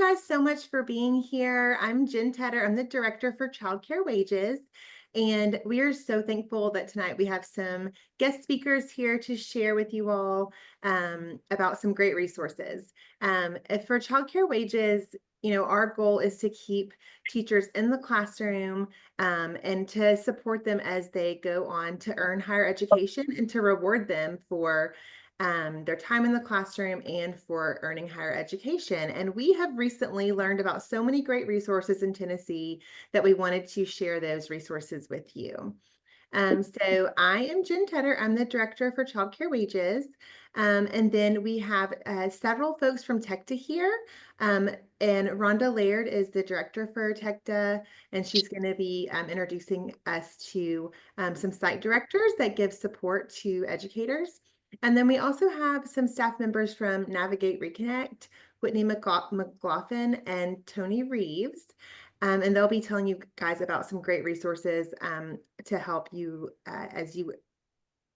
guys so much for being here. I'm Jen Tedder. I'm the Director for Childcare Wages. And we are so thankful that tonight we have some guest speakers here to share with you all about some great resources. For Childcare Wages, our goal is to keep teachers in the classroom and to support them as they go on to earn higher education and to reward them for their time in the classroom and for earning higher education. And we have recently learned about so many great resources in Tennessee that we wanted to share those resources with you. So I am Jen Tedder. I'm the Director for Childcare Wages. And then we have several folks from TECTA here. And Rhonda Laird is the Director for TECTA, and she's going to be introducing us to some site directors that give support to educators. And then we also have some staff members from Navigate Reconnect, Whitney McLaughlin and Tony Reeves. And they'll be telling you guys about some great resources to help you as you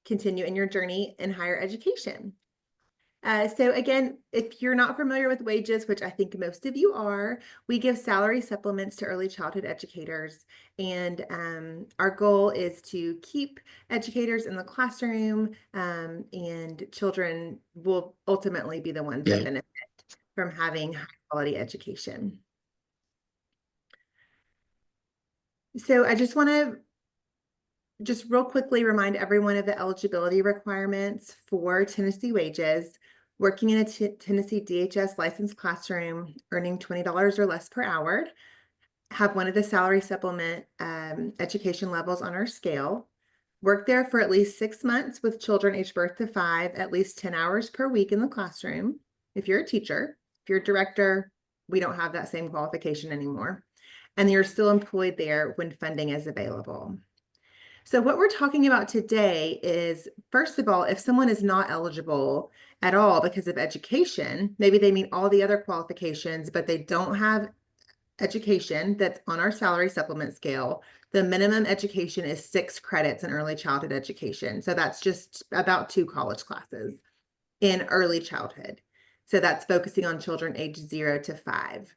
continue in your journey in higher education. So again, if you're not familiar with wages, which I think most of you are, we give salary supplements to early childhood educators. And our goal is to keep educators in the classroom, and children will ultimately be the ones that benefit from having high quality education. So I just want to real quickly remind everyone of the eligibility requirements for Tennessee wages. Working in a Tennessee DHS licensed classroom, earning $20 or less per hour, have one of the salary supplement education levels on our scale, work there for at least 6 months with children aged birth to 5, at least 10 hours per week in the classroom. If you're a teacher, if you're a director, we don't have that same qualification anymore. And you're still employed there when funding is available. So what we're talking about today is, first of all, if someone is not eligible at all because of education, maybe they meet all the other qualifications, but they don't have education that's on our salary supplement scale. The minimum education is 6 credits in early childhood education. So that's just about 2 college classes in early childhood. So that's focusing on children aged 0 to 5.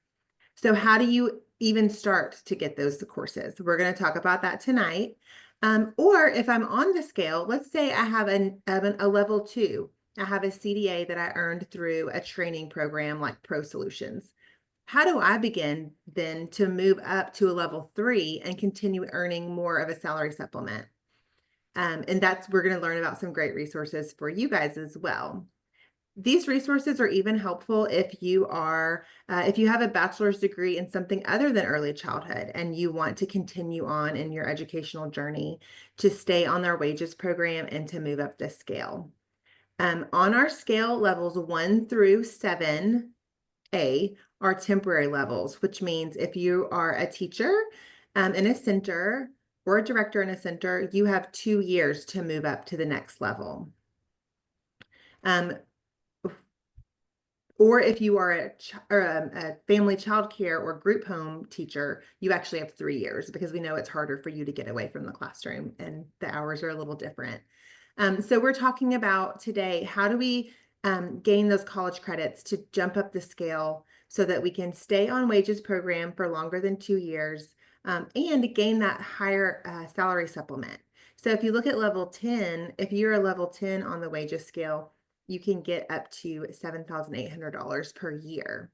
So how do you even start to get those courses? We're going to talk about that tonight. Or if I'm on the scale, let's say I have a level 2. I have a CDA that I earned through a training program like Pro Solutions. How do I begin then to move up to a level 3 and continue earning more of a salary supplement? And we're going to learn about some great resources for you guys as well. These resources are even helpful if you have a bachelor's degree in something other than early childhood and you want to continue on in your educational journey to stay on their wages program and to move up the scale. On our scale, levels 1 through 7A are temporary levels, which means if you are a teacher in a center or a director in a center, you have 2 years to move up to the next level. Or if you are a family child care or group home teacher, you actually have 3 years because we know it's harder for you to get away from the classroom and the hours are a little different. So we're talking about today, how do we gain those college credits to jump up the scale so that we can stay on wages program for longer than 2 years and gain that higher salary supplement. So if you look at level 10, if you're a level 10 on the wages scale, you can get up to $7,800 per year.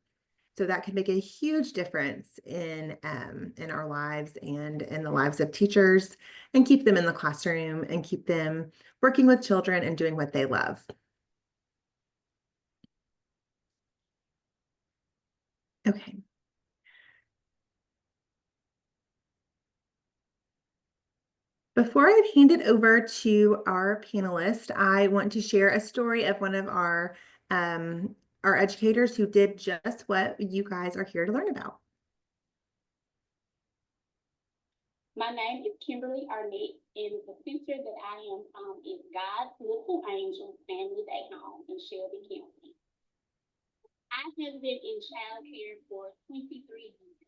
So that can make a huge difference in our lives and in the lives of teachers, and keep them in the classroom and keep them working with children and doing what they love. Okay. Before I hand it over to our panelist, I want to share a story of one of our educators who did just what you guys are here to learn about. My name is Kimberly Arnett, and the center that I am is God's Little Angel Family Day Home in Shelby County. I have been in child care for 23 years,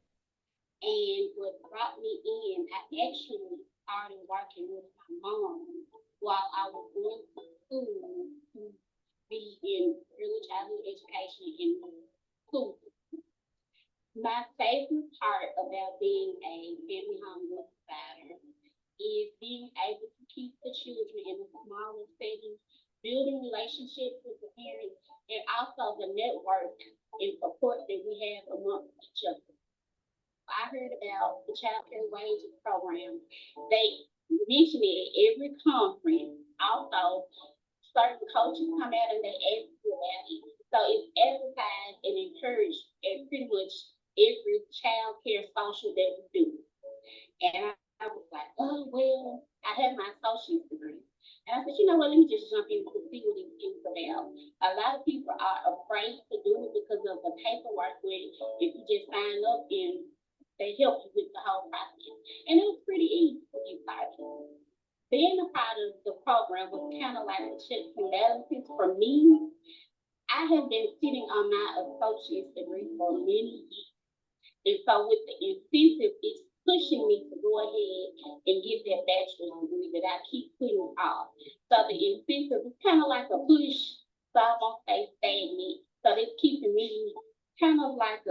and what brought me in, I actually started working with my mom while I was going to school to be in early childhood education in school. My favorite part about being a family home work provider is being able to keep the children in the smaller settings, building relationships with the parents, and also the network and support that we have amongst each other. I heard about the child care wages program. They mention it at every conference. Also, certain coaches come out and they ask you about it. So it's advertised and encouraged at pretty much every child care social that we do. And I was like, oh, well, I have my associate's degree. And I said, you know what, let me just jump in to see what it's about. A lot of people are afraid to do it because of the paperwork where if you just sign up and they help you with the whole process. And it was pretty easy to get started. Being a part of the program was kind of like a checks and balances for me. I have been sitting on my associate's degree for many years. And so with the incentive, it's pushing me to go ahead and get that bachelor's degree that I keep putting off. So the incentive is kind of like a push, so I won't stay stagnant. So it's keeping me kind of like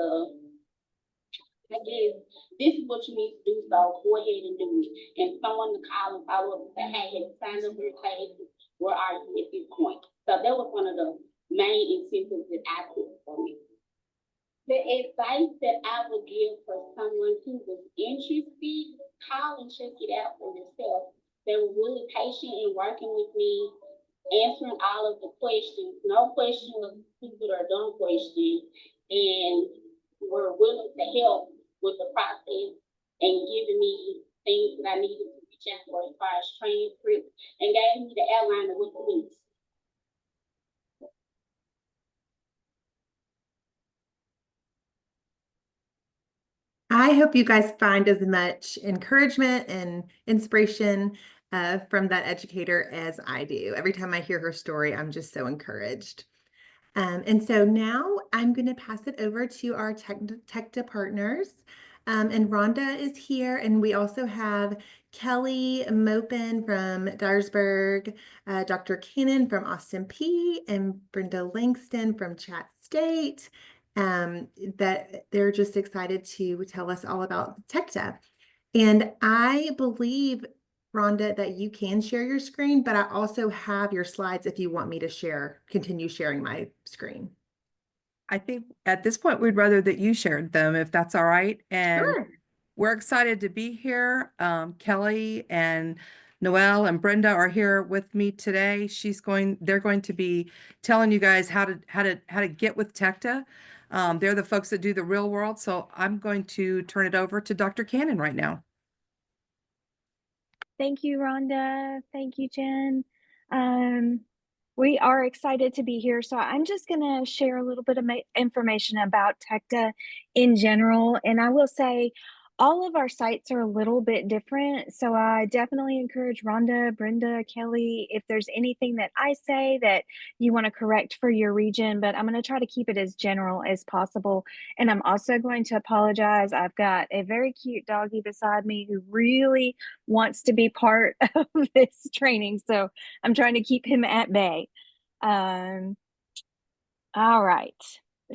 I guess this is what you need to do, so go ahead and do it. And someone to call and follow up and say, hey, have you signed up for your class? Where are you at this point? So that was one of the main incentives that I took for me. The advice that I would give for someone who was interested, call and check it out for yourself. They were really patient in working with me, answering all of the questions. No question was stupid or dumb question, and were willing to help with the process and giving me things that I needed to reach out for as far as transcripts and gave me the outline of what to do. I hope you guys find as much encouragement and inspiration from that educator as I do. Every time I hear her story, I'm just so encouraged. And so now I'm going to pass it over to our TECTA partners. And Rhonda is here, and we also have Kelly Mopin from Dyersburg, Dr. Cannon from Austin P, and Brenda Langston from Chat State. That they're just excited to tell us all about TECTA. And I believe, Rhonda, that you can share your screen, but I also have your slides if you want me to continue sharing my screen. I think at this point, we'd rather that you shared them, if that's all right. And Sure. we're excited to be here. Kelly and Noelle and Brenda are here with me today. They're going to be telling you guys how to get with TECTA. They're the folks that do the real world. So I'm going to turn it over to Dr. Cannon right now. Thank you, Rhonda. Thank you, Jen. We are excited to be here. So I'm just going to share a little bit of information about TECTA in general. And I will say all of our sites are a little bit different. So I definitely encourage Rhonda, Brenda, Kelly, if there's anything that I say that you want to correct for your region, but I'm going to try to keep it as general as possible. And I'm also going to apologize. I've got a very cute doggy beside me who really wants to be part of this training. So I'm trying to keep him at bay. All right.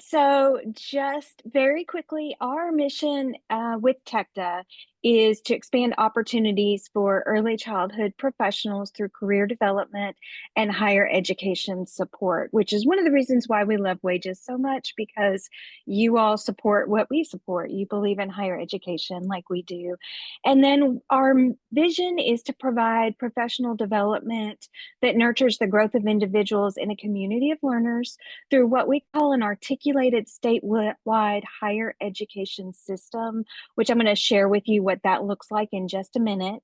So just very quickly, our mission with TECTA is to expand opportunities for early childhood professionals through career development and higher education support, which is one of the reasons why we love Wages so much, because you all support what we support. You believe in higher education like we do. And then our vision is to provide professional development that nurtures the growth of individuals in a community of learners through what we call an articulated statewide higher education system, which I'm going to share with you what that looks like in just a minute,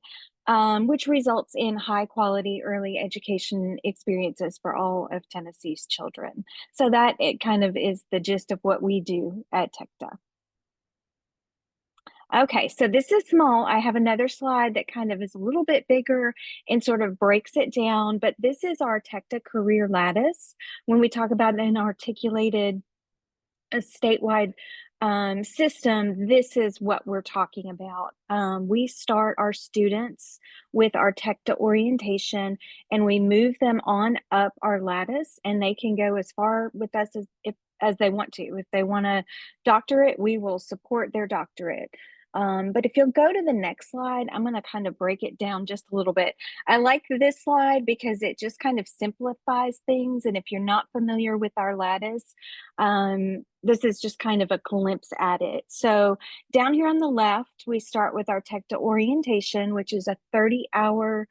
which results in high quality early education experiences for all of Tennessee's children. So that it kind of is the gist of what we do at TECTA. Okay, so this is small. I have another slide that kind of is a little bit bigger and sort of breaks it down, but this is our TECTA career lattice. When we talk about an articulated statewide system, this is what we're talking about. We start our students with our TECTA orientation, and we move them on up our lattice, and they can go as far with us as if as they want to. If they want a doctorate, we will support their doctorate. But if you'll go to the next slide, I'm going to kind of break it down just a little bit. I like this slide because it just kind of simplifies things. And if you're not familiar with our lattice, this is just kind of a glimpse at it. So down here on the left, we start with our TECTA orientation, which is a 30-hour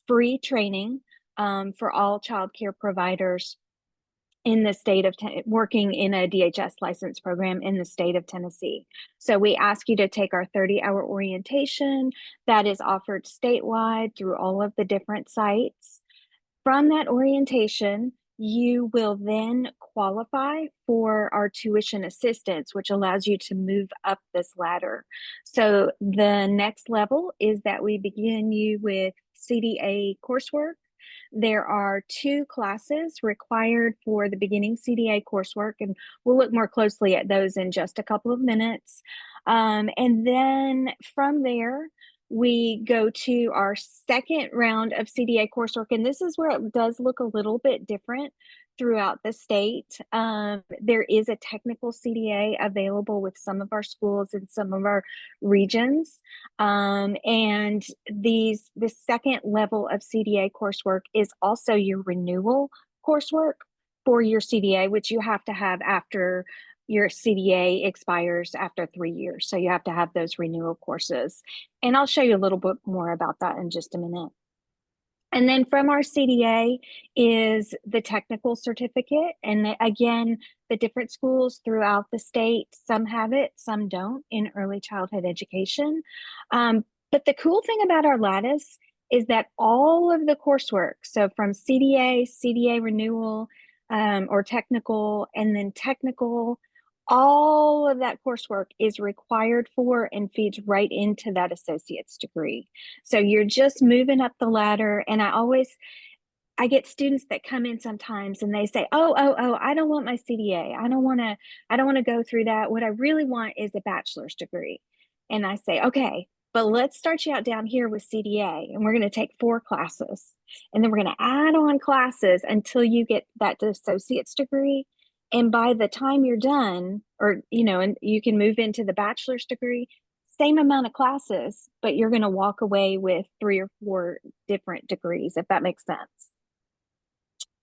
free training for all childcare providers in the state of working in a DHS license program in the state of Tennessee. So we ask you to take our 30-hour orientation that is offered statewide through all of the different sites. From that orientation, you will then qualify for our tuition assistance, which allows you to move up this ladder. So the next level is that we begin you with CDA coursework. There are 2 classes required for the beginning CDA coursework, and we'll look more closely at those in just a couple of minutes. And then from there, we go to our second round of CDA coursework, and this is where it does look a little bit different throughout the state. There is a technical CDA available with some of our schools and some of our regions. And the second level of CDA coursework is also your renewal coursework for your CDA, which you have to have after your CDA expires after 3 years. So you have to have those renewal courses. And I'll show you a little bit more about that in just a minute. And then from our CDA is the technical certificate. And again, the different schools throughout the state, some have it, some don't in early childhood education. But the cool thing about our lattice is that all of the coursework, so from CDA, CDA renewal, or technical, and then technical, all of that coursework is required for and feeds right into that associate's degree. So you're just moving up the ladder. And I get students that come in sometimes and they say, oh, I don't want my CDA. I don't want to go through that. What I really want is a bachelor's degree. And I say, okay, but let's start you out down here with CDA, and we're going to take 4 classes, and then we're going to add on classes until you get that associate's degree. And by the time you're done, or, and you can move into the bachelor's degree, same amount of classes, but you're going to walk away with 3 or 4 different degrees, if that makes sense.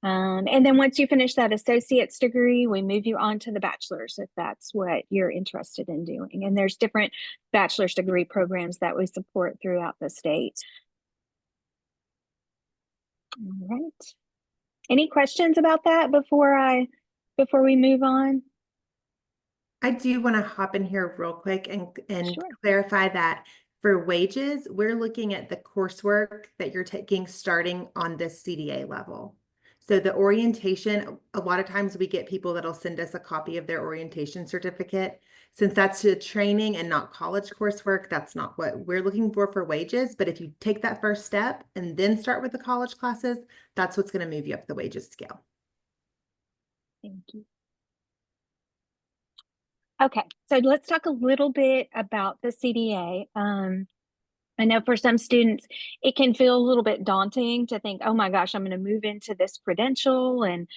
And then once you finish that associate's degree, we move you on to the bachelor's if that's what you're interested in doing. And there's different bachelor's degree programs that we support throughout the state. All right. Any questions about that before we move on? I do want to hop in here real quick and Sure. clarify that for wages, we're looking at the coursework that you're taking starting on this CDA level. So the orientation, a lot of times we get people that'll send us a copy of their orientation certificate. Since that's a training and not college coursework, that's not what we're looking for wages. But if you take that first step and then start with the college classes, that's what's going to move you up the wages scale. Thank you. Okay, so let's talk a little bit about the CDA. I know for some students, it can feel a little bit daunting to think, oh my gosh, I'm going to move into this credential, and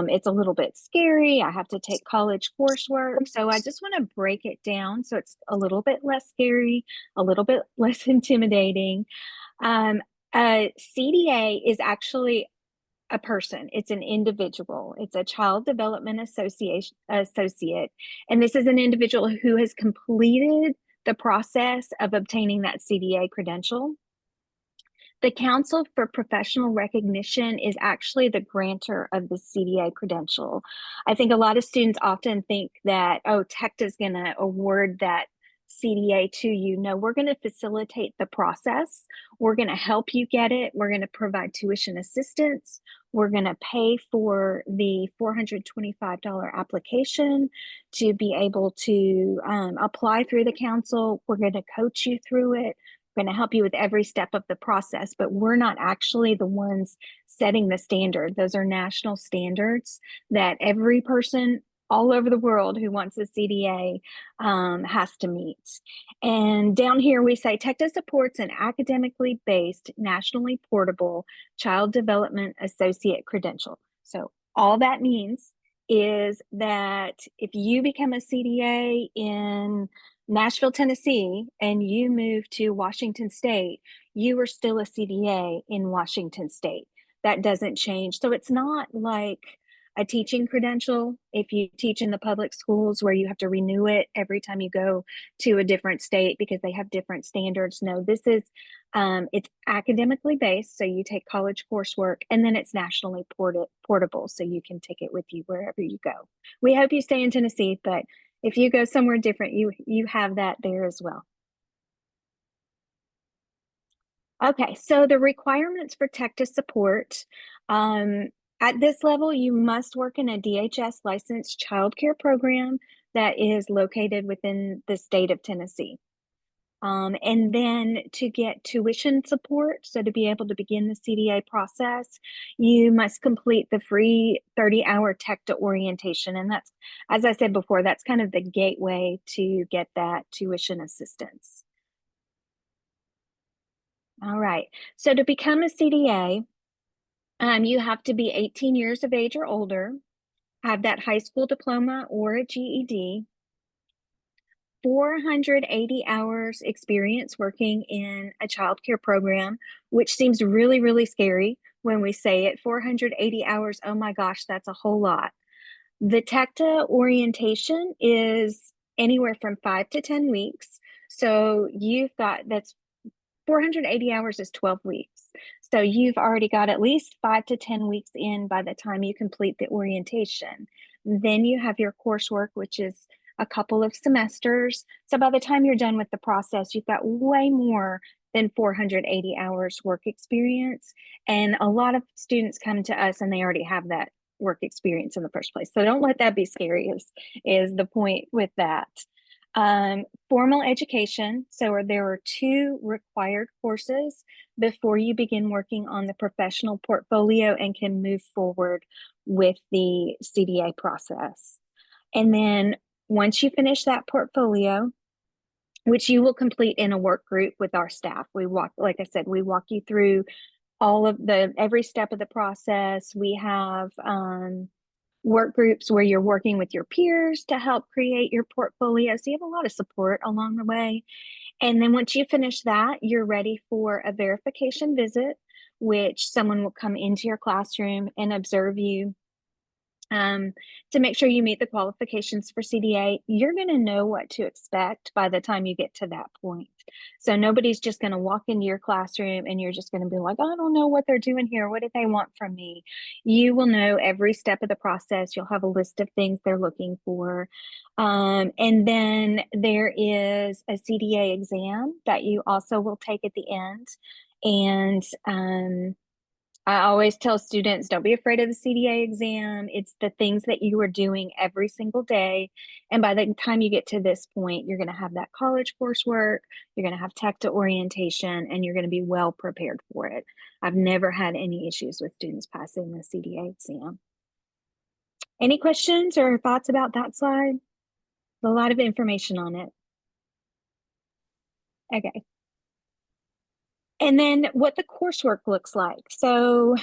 it's a little bit scary. I have to take college coursework. So I just want to break it down so it's a little bit less scary, a little bit less intimidating. CDA is actually a person. It's an individual. It's a child development associate. And this is an individual who has completed the process of obtaining that CDA credential. The Council for Professional Recognition is actually the grantor of the CDA credential. I think a lot of students often think that, oh, TECTA is going to award that CDA to you. No, we're going to facilitate the process. We're going to help you get it. We're going to provide tuition assistance. We're going to pay for the $425 application to be able to apply through the council. We're going to coach you through it. We're going to help you with every step of the process, but we're not actually the ones setting the standard. Those are national standards that every person all over the world who wants a CDA has to meet. And down here we say TECTA supports an academically based, nationally portable child development associate credential. So all that means is that if you become a CDA in Nashville, Tennessee, and you move to Washington State, you are still a CDA in Washington State. That doesn't change. So it's not like a teaching credential if you teach in the public schools where you have to renew it every time you go to a different state because they have different standards. No, this is it's academically based, so you take college coursework, and then it's nationally portable, so you can take it with you wherever you go. We hope you stay in Tennessee, but if you go somewhere different, you have that there as well. Okay, so the requirements for TECTA support. At this level, you must work in a DHS licensed childcare program that is located within the state of Tennessee. And then to get tuition support, so to be able to begin the CDA process, you must complete the free 30-hour TECTA orientation. And that's, as I said before, that's kind of the gateway to get that tuition assistance. All right, so to become a CDA, you have to be 18 years of age or older, have that high school diploma or a GED, 480 hours experience working in a childcare program, which seems really, really scary when we say it. 480 hours, oh my gosh, that's a whole lot. The TECTA orientation is anywhere from 5 to 10 weeks. So you've got, that's 480 hours is 12 weeks. So you've already got at least 5 to 10 weeks in by the time you complete the orientation. Then you have your coursework, which is a couple of semesters. So by the time you're done with the process, you've got way more than 480 hours work experience. And a lot of students come to us and they already have that work experience in the first place. So don't let that be scary is the point with that. Formal education. So there are 2 required courses before you begin working on the professional portfolio and can move forward with the CDA process. And then once you finish that portfolio, which you will complete in a work group with our staff, like I said, we walk you through every step of the process. We have work groups where you're working with your peers to help create your portfolio. So you have a lot of support along the way. And then once you finish that, you're ready for a verification visit, which someone will come into your classroom and observe you to make sure you meet the qualifications for CDA. You're going to know what to expect by the time you get to that point. So nobody's just going to walk into your classroom and you're just going to be like, I don't know what they're doing here. What do they want from me? You will know every step of the process. You'll have a list of things they're looking for. And then there is a CDA exam that you also will take at the end. And I always tell students, don't be afraid of the CDA exam. It's the things that you are doing every single day. And by the time you get to this point, you're going to have that college coursework, you're going to have TECTA orientation, and you're going to be well prepared for it. I've never had any issues with students passing the CDA exam. Any questions or thoughts about that slide? A lot of information on it. Okay. And then what the coursework looks like. So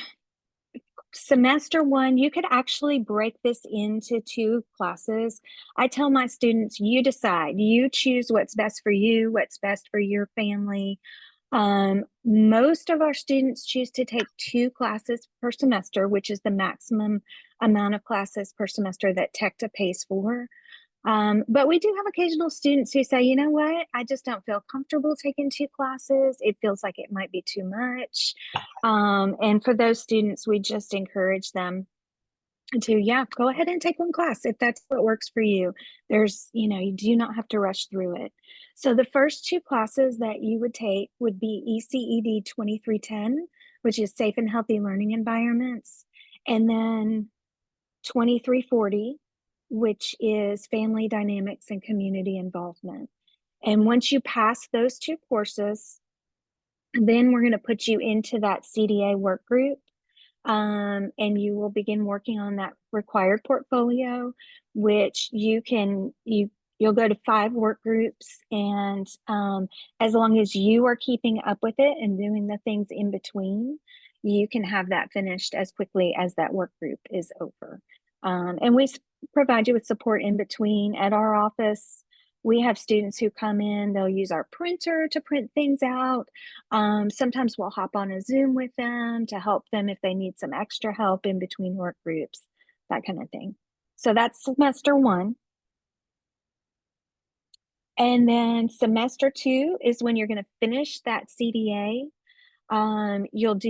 semester 1, you could actually break this into 2 classes. I tell my students, you decide, you choose what's best for you, what's best for your family. Most of our students choose to take 2 classes per semester, which is the maximum amount of classes per semester that TECTA pays for. But we do have occasional students who say, you know what, I just don't feel comfortable taking 2 classes. It feels like it might be too much. And for those students, we just encourage them to, go ahead and take 1 class if that's what works for you. You do not have to rush through it. So the first 2 classes that you would take would be ECED 2310, which is Safe and Healthy Learning Environments, and then 2340, which is Family Dynamics and Community Involvement. And once you pass those 2 courses, then we're going to put you into that CDA work group, and you will begin working on that required portfolio, which you'll go to 5 work groups, and as long as you are keeping up with it and doing the things in between, you can have that finished as quickly as that work group is over. And we provide you with support in between. At our office, we have students who come in, they'll use our printer to print things out. Sometimes we'll hop on a Zoom with them to help them if they need some extra help in between work groups, that kind of thing. So that's semester 1. And then semester 2 is when you're going to finish that CDA. You'll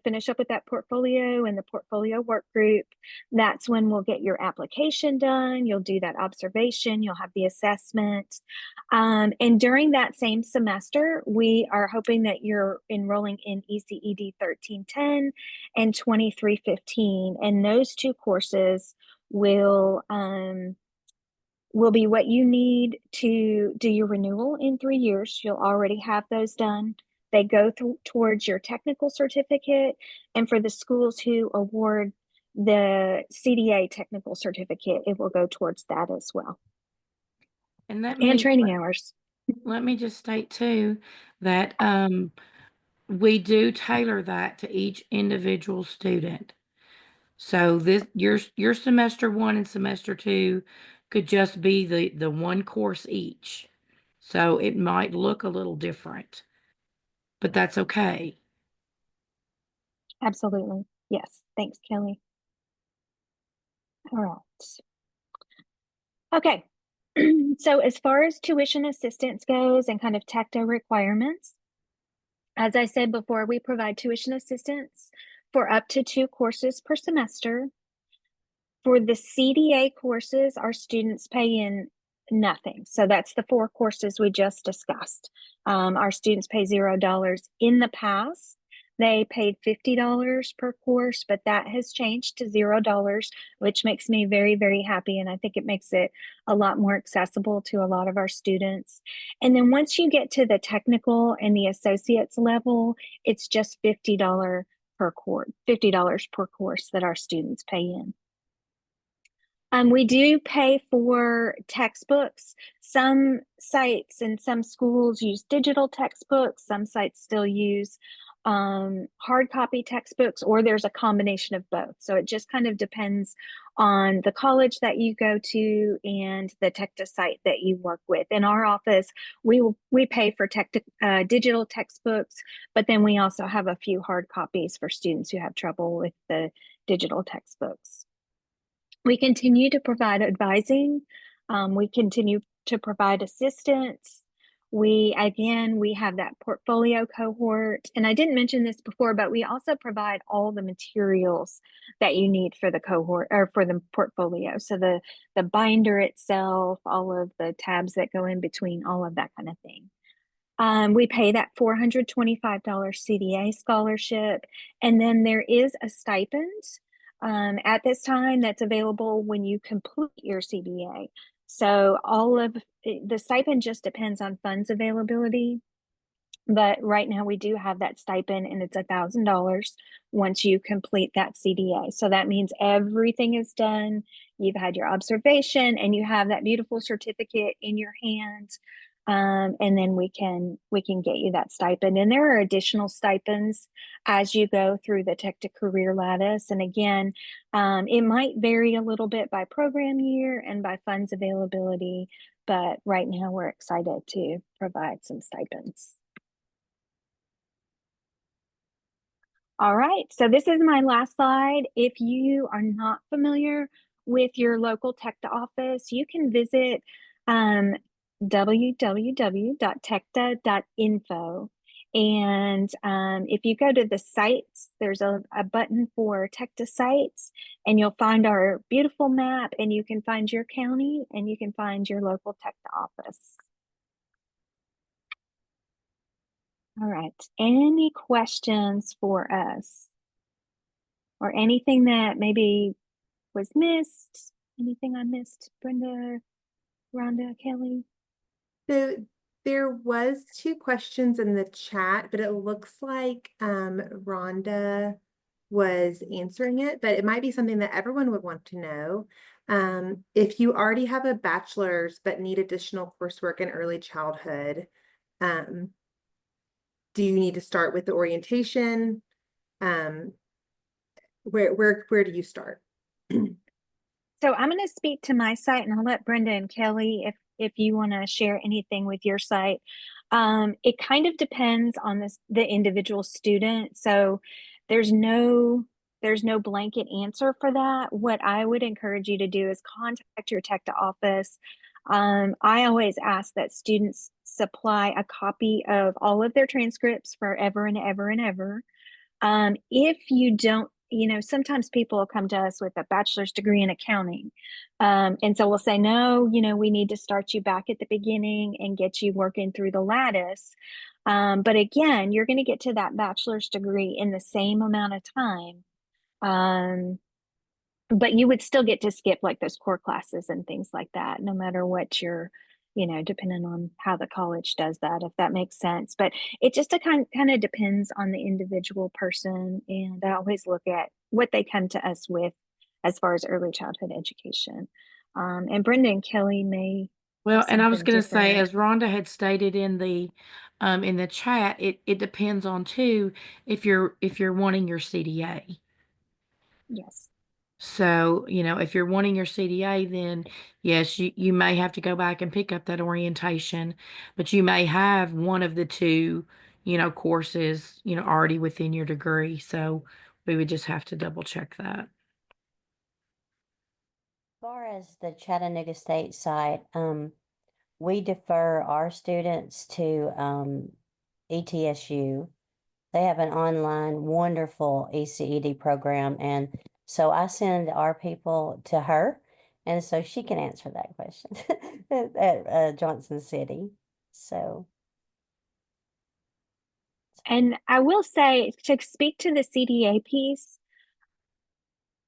finish up with that portfolio and the portfolio work group. That's when we'll get your application done. You'll do that observation. You'll have the assessment. And during that same semester, we are hoping that you're enrolling in ECED 1310 and 2315. And those 2 courses will be what you need to do your renewal in 3 years. You'll already have those done. They go towards your technical certificate, and for the schools who award the CDA technical certificate, it will go towards that as well. And And training hours. let me just state too that we do tailor that to each individual student. So this your semester 1 and semester 2 could just be the one course each. So it might look a little different, but that's okay. Absolutely. Yes. Thanks, Kelly. All right. Okay. So as far as tuition assistance goes and kind of TECTA requirements, as I said before, we provide tuition assistance for up to 2 courses per semester. For the CDA courses, our students pay in nothing. So that's the 4 courses we just discussed. Our students pay $0. In the past, they paid $50 per course, but that has changed to $0, which makes me very, very happy. And I think it makes it a lot more accessible to a lot of our students. And then once you get to the technical and the associates level, it's just $50 per course, $50 per course that our students pay in. We do pay for textbooks. Some sites and some schools use digital textbooks. Some sites still use hard copy textbooks, or there's a combination of both. So it just kind of depends on the college that you go to and the TECTA site that you work with. In our office, we pay for digital textbooks, but then we also have a few hard copies for students who have trouble with the digital textbooks. We continue to provide advising. We continue to provide assistance. We have that portfolio cohort. And I didn't mention this before, but we also provide all the materials that you need for the cohort or for the portfolio. So the binder itself, all of the tabs that go in between, all of that kind of thing. We pay that $425 CDA scholarship. And then there is a stipend at this time that's available when you complete your CDA. So all of the stipend just depends on funds availability. But right now we do have that stipend, and it's $1,000 once you complete that CDA. So that means everything is done. You've had your observation and you have that beautiful certificate in your hand. And then we can get you that stipend. And there are additional stipends as you go through the TECTA Career Lattice. And again, it might vary a little bit by program year and by funds availability, but right now we're excited to provide some stipends. All right, so this is my last slide. If you are not familiar with your local TECTA office, you can visit www.tecta.info. And if you go to the sites, there's a button for TECTA sites, and you'll find our beautiful map, and you can find your county, and you can find your local TECTA office. All right, any questions for us? Or anything that maybe was missed? Anything I missed, Brenda, Rhonda, Kelly? So there was 2 questions in the chat, but it looks like Rhonda was answering it, but it might be something that everyone would want to know. If you already have a bachelor's but need additional coursework in early childhood, do you need to start with the orientation? Where do you start? So I'm going to speak to my site, and I'll let Brenda and Kelly, if you want to share anything with your site. It kind of depends on the individual student. So there's no blanket answer for that. What I would encourage you to do is contact your TECTA office. I always ask that students supply a copy of all of their transcripts forever and ever and ever. If you don't, sometimes people will come to us with a bachelor's degree in accounting. And so we'll say, no, we need to start you back at the beginning and get you working through the lattice. But again, you're going to get to that bachelor's degree in the same amount of time. But you would still get to skip like those core classes and things like that, no matter what you're, depending on how the college does that, if that makes sense. But it just kind of depends on the individual person. And I always look at what they come to us with as far as early childhood education. And Brenda and Kelly may Well, have and I was something going to say, different. as Rhonda had stated in the chat, it depends on too if you're wanting your CDA. Yes. So, if you're wanting your CDA, then yes, you may have to go back and pick up that orientation, but you may have one of the two, courses, already within your degree. So we would just have to double check that. Far as the Chattanooga State site, we defer our students to ETSU. They have an online wonderful ECED program, and so I send our people to her, and so she can answer that question at Johnson City. So, And I will say, to speak to the CDA piece,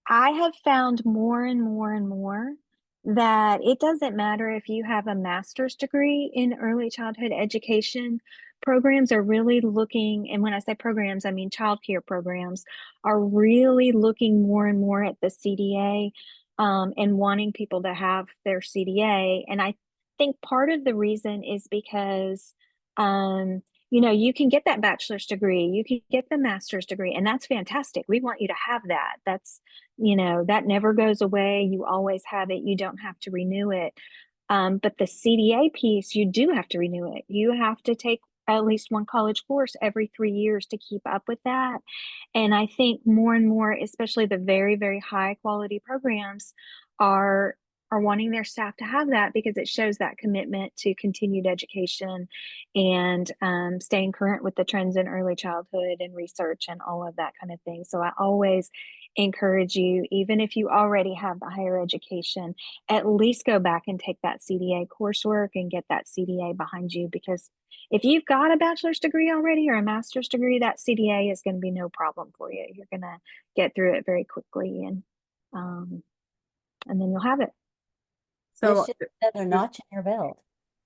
I have found more and more and more that it doesn't matter if you have a master's degree in early childhood education. Programs are really looking, and when I say programs, I mean childcare programs, are really looking more and more at the CDA, and wanting people to have their CDA. And I think part of the reason is because, you can get that bachelor's degree, you can get the master's degree, and that's fantastic. We want you to have that. That never goes away. You always have it. You don't have to renew it. But the CDA piece, you do have to renew it. You have to take at least one college course every 3 years to keep up with that. And I think more and more, especially the very, very high quality programs, are wanting their staff to have that because it shows that commitment to continued education and staying current with the trends in early childhood and research and all of that kind of thing. So I always encourage you, even if you already have the higher education, at least go back and take that CDA coursework and get that CDA behind you, because if you've got a bachelor's degree already or a master's degree, that CDA is going to be no problem for you. You're going to get through it very quickly, and then you'll have it. it's So just another notch in your belt.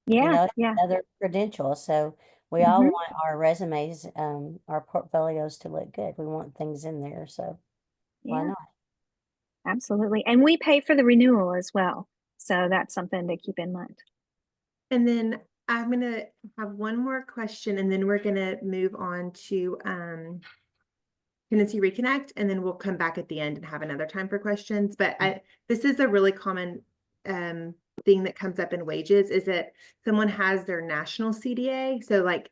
Yeah, It's yeah. another credential. So we all Mhm. want our resumes, our portfolios to look good. We want things in there. So why Yeah, not? absolutely. And we pay for the renewal as well. So that's something to keep in mind. And then I'm gonna have one more question, and then we're gonna move on to Tennessee Reconnect, and then we'll come back at the end and have another time for questions. But this is a really common thing that comes up in wages, is that someone has their national CDA. So like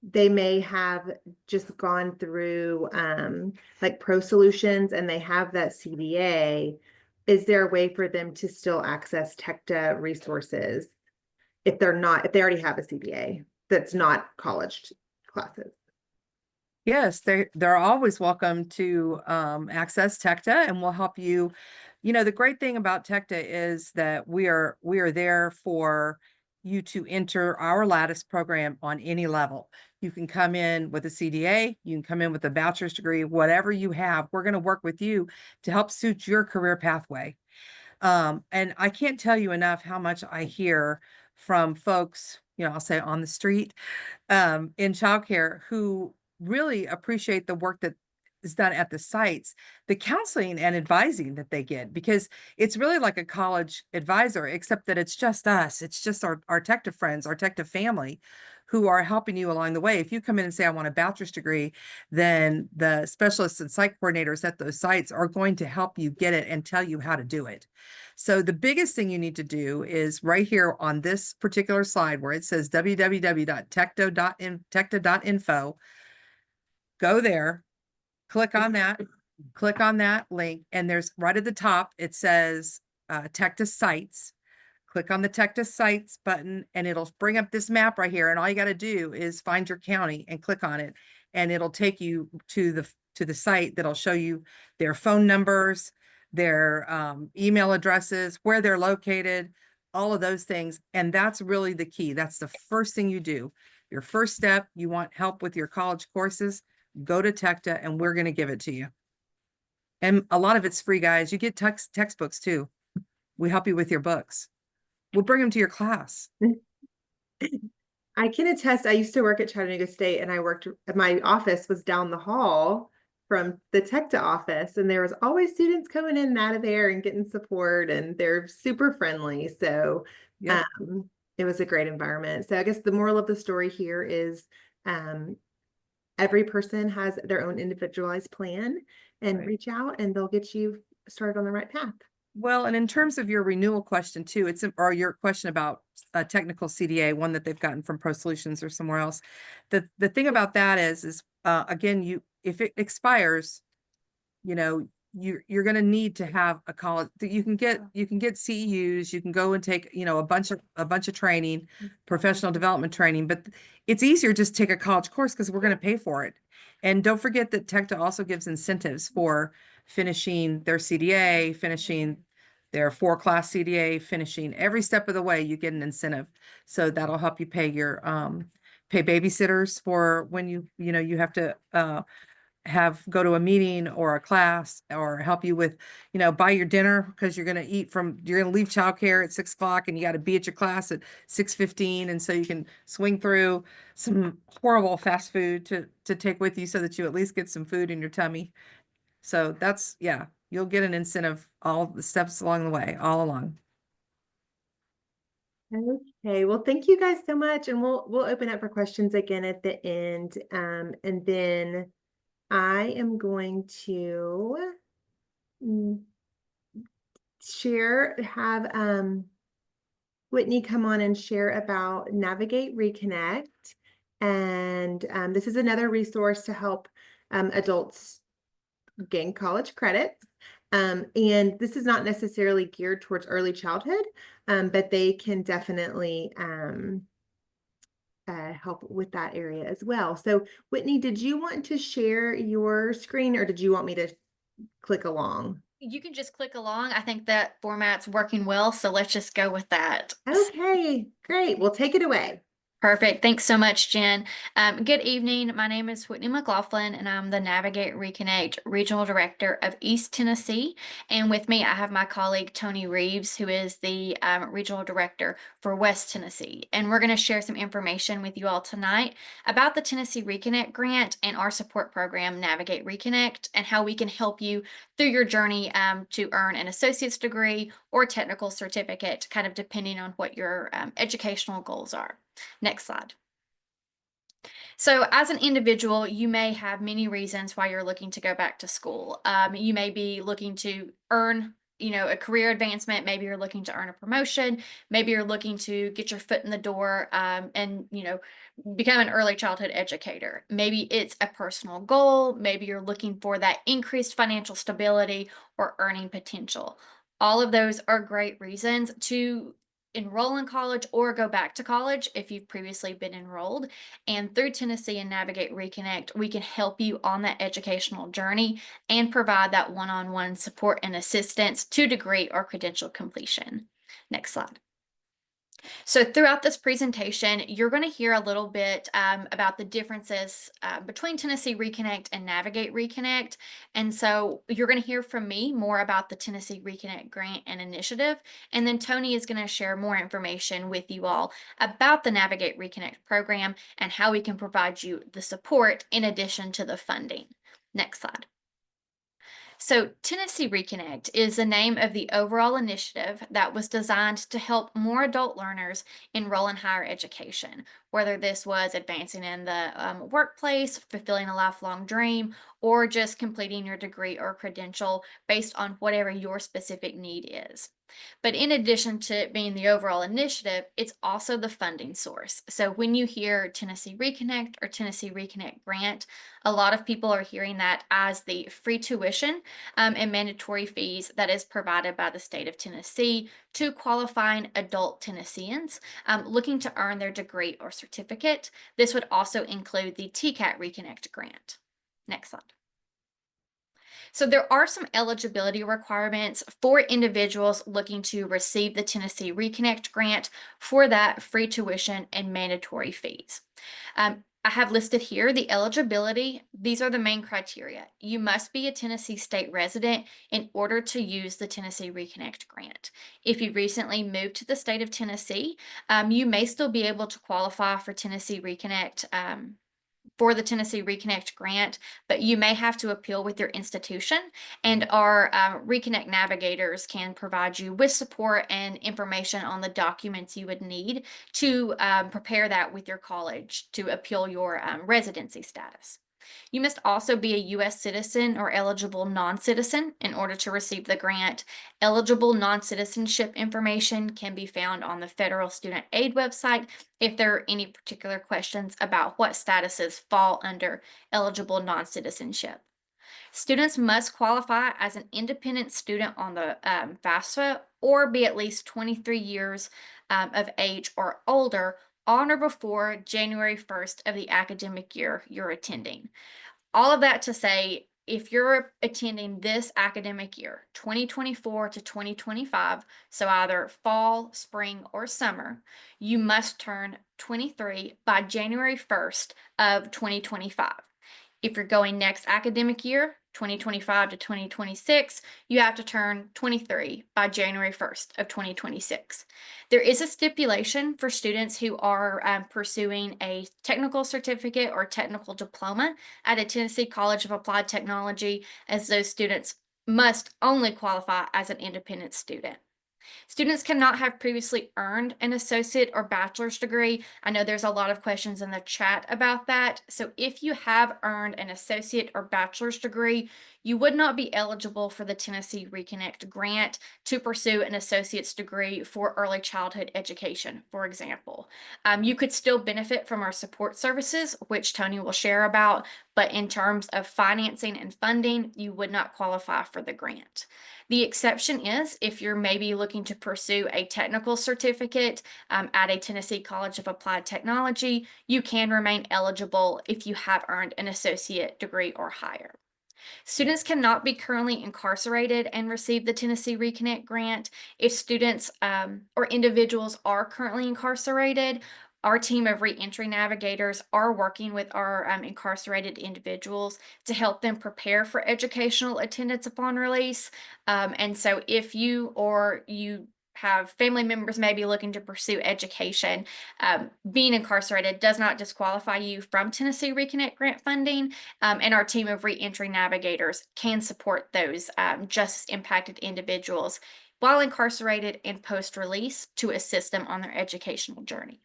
they may have just gone through like Pro Solutions and they have that CDA. Is there a way for them to still access TECTA resources if they already have a CDA that's not college classes? yes, they're always welcome to access TECTA, and we'll help you. The great thing about TECTA is that we are there for you to enter our Lattice program on any level. You can come in with a CDA, you can come in with a bachelor's degree, whatever you have, we're going to work with you to help suit your career pathway. And I can't tell you enough how much I hear from folks, I'll say on the street, in childcare, who really appreciate the work that is done at the sites, the counseling and advising that they get, because it's really like a college advisor, except that it's just us. It's just our TECTA friends, our TECTA family, who are helping you along the way. If you come in and say, I want a bachelor's degree, then the specialists and site coordinators at those sites are going to help you get it and tell you how to do it. So the biggest thing you need to do is right here on this particular slide where it says www.tecta.info. Go there, click on that link, and there's right at the top, it says TECTA sites. Click on the TECTA sites button and it'll bring up this map right here. And all you got to do is find your county and click on it. And it'll take you to the site that'll show you their phone numbers, their email addresses, where they're located, all of those things. And that's really the key. That's the first thing you do. Your first step, you want help with your college courses, go to TECTA and we're going to give it to you. And a lot of it's free, guys. You get textbooks too. We help you with your books. We'll bring them to your class. I can attest, I used to work at Chattanooga State and my office was down the hall from the TECTA office, and there was always students coming in and out of there and getting support, and they're super friendly. So Yep. it was a great environment. So I guess the moral of the story here is every person has their own individualized plan, and Right. reach out and they'll get you started on the right path. Well, and in terms of your renewal question too, or your question about a technical CDA, one that they've gotten from Pro Solutions or somewhere else. The thing about that is again, if it expires, you know, you're going to need to have a college that you can get CEUs, you can go and take, you know, a bunch of training, professional development training, but it's easier just to take a college course because we're going to pay for it. And don't forget that TECTA also gives incentives for finishing their CDA, finishing their 4-class CDA, finishing every step of the way, you get an incentive. So that'll help you pay your pay babysitters for when you have to go to a meeting or a class, or help you with, buy your dinner because you're going to leave childcare at 6 o'clock and you got to be at your class at 6:15. And so you can swing through some horrible fast food to take with you so that you at least get some food in your tummy. So you'll get an incentive all the steps along the way, all along. Okay, well, thank you guys so much. And we'll open up for questions again at the end. And then I am going to have Whitney come on and share about Navigate Reconnect. And this is another resource to help adults gain college credits. And this is not necessarily geared towards early childhood, but they can definitely help with that area as well. So Whitney, did you want to share your screen, or did you want me to click along? You can just click along. I think that format's working well, so let's just go with that. Okay, great. Well, take it away. Perfect. Thanks so much, Jen. Good evening. My name is Whitney McLaughlin, and I'm the Navigate Reconnect Regional Director of East Tennessee. And with me, I have my colleague, Tony Reeves, who is the Regional Director for West Tennessee. And we're going to share some information with you all tonight about the Tennessee Reconnect grant and our support program, Navigate Reconnect, and how we can help you through your journey to earn an associate's degree or technical certificate, kind of depending on what your educational goals are. Next slide. So as an individual, you may have many reasons why you're looking to go back to school. You may be looking to earn, a career advancement. Maybe you're looking to earn a promotion. Maybe you're looking to get your foot in the door and, become an early childhood educator. Maybe it's a personal goal. Maybe you're looking for that increased financial stability or earning potential. All of those are great reasons to enroll in college or go back to college if you've previously been enrolled. And through Tennessee and Navigate Reconnect, we can help you on that educational journey and provide that one-on-one support and assistance to degree or credential completion. Next slide. So throughout this presentation, you're going to hear a little bit about the differences between Tennessee Reconnect and Navigate Reconnect. And so you're going to hear from me more about the Tennessee Reconnect grant and initiative. And then Tony is going to share more information with you all about the Navigate Reconnect program and how we can provide you the support in addition to the funding. Next slide. So, Tennessee Reconnect is the name of the overall initiative that was designed to help more adult learners enroll in higher education, whether this was advancing in the workplace, fulfilling a lifelong dream, or just completing your degree or credential based on whatever your specific need is. But in addition to it being the overall initiative, it's also the funding source. So when you hear Tennessee Reconnect or Tennessee Reconnect Grant, a lot of people are hearing that as the free tuition and mandatory fees that is provided by the state of Tennessee to qualifying adult Tennesseans looking to earn their degree or certificate. This would also include the TCAT Reconnect Grant. Next slide. So there are some eligibility requirements for individuals looking to receive the Tennessee Reconnect grant for that free tuition and mandatory fees. I have listed here the eligibility. These are the main criteria. You must be a Tennessee state resident in order to use the Tennessee Reconnect grant. If you recently moved to the state of Tennessee, you may still be able to qualify for Tennessee Reconnect for the Tennessee Reconnect grant, but you may have to appeal with your institution, and our Reconnect navigators can provide you with support and information on the documents you would need to prepare that with your college to appeal your residency status. You must also be a U.S. citizen or eligible non-citizen in order to receive the grant. Eligible non-citizenship information can be found on the Federal Student Aid website if there are any particular questions about what statuses fall under eligible non-citizenship. Students must qualify as an independent student on the FAFSA or be at least 23 years of age or older on or before January 1st of the academic year you're attending. All of that to say, if you're attending this academic year, 2024 to 2025, so either fall, spring, or summer, you must turn 23 by January 1st of 2025. If you're going next academic year, 2025 to 2026, you have to turn 23 by January 1st of 2026. There is a stipulation for students who are pursuing a technical certificate or technical diploma at a Tennessee College of Applied Technology, as those students must only qualify as an independent student. Students cannot have previously earned an associate or bachelor's degree. I know there's a lot of questions in the chat about that. So if you have earned an associate or bachelor's degree, you would not be eligible for the Tennessee Reconnect grant to pursue an associate's degree for early childhood education, for example. You could still benefit from our support services, which Tony will share about, but in terms of financing and funding, you would not qualify for the grant. The exception is if you're maybe looking to pursue a technical certificate at a Tennessee College of Applied Technology, you can remain eligible if you have earned an associate degree or higher. Students cannot be currently incarcerated and receive the Tennessee Reconnect grant. If students or individuals are currently incarcerated, our team of reentry navigators are working with our incarcerated individuals to help them prepare for educational attendance upon release. And so if you or you have family members maybe looking to pursue education, being incarcerated does not disqualify you from Tennessee Reconnect grant funding, and our team of reentry navigators can support those justice impacted individuals while incarcerated and post-release to assist them on their educational journey.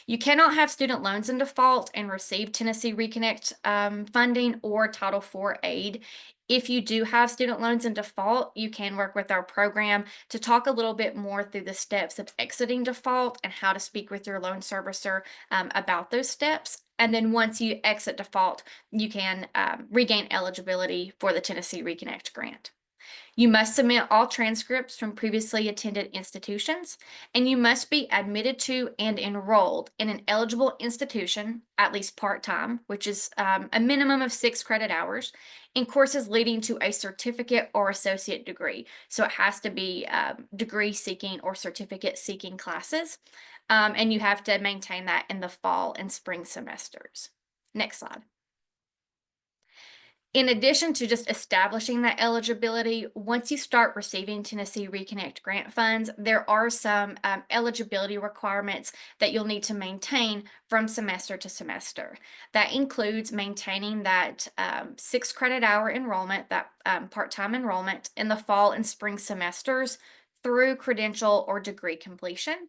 You cannot have student loans in default and receive Tennessee Reconnect funding or Title IV aid. If you do have student loans in default, you can work with our program to talk a little bit more through the steps of exiting default and how to speak with your loan servicer about those steps. And then once you exit default, you can regain eligibility for the Tennessee Reconnect grant. You must submit all transcripts from previously attended institutions, and you must be admitted to and enrolled in an eligible institution, at least part-time, which is a minimum of 6 credit hours, in courses leading to a certificate or associate degree. So it has to be degree-seeking or certificate-seeking classes, and you have to maintain that in the fall and spring semesters. Next slide. In addition to just establishing that eligibility, once you start receiving Tennessee Reconnect grant funds, there are some eligibility requirements that you'll need to maintain from semester to semester. That includes maintaining that 6 credit hour enrollment, that part-time enrollment in the fall and spring semesters through credential or degree completion.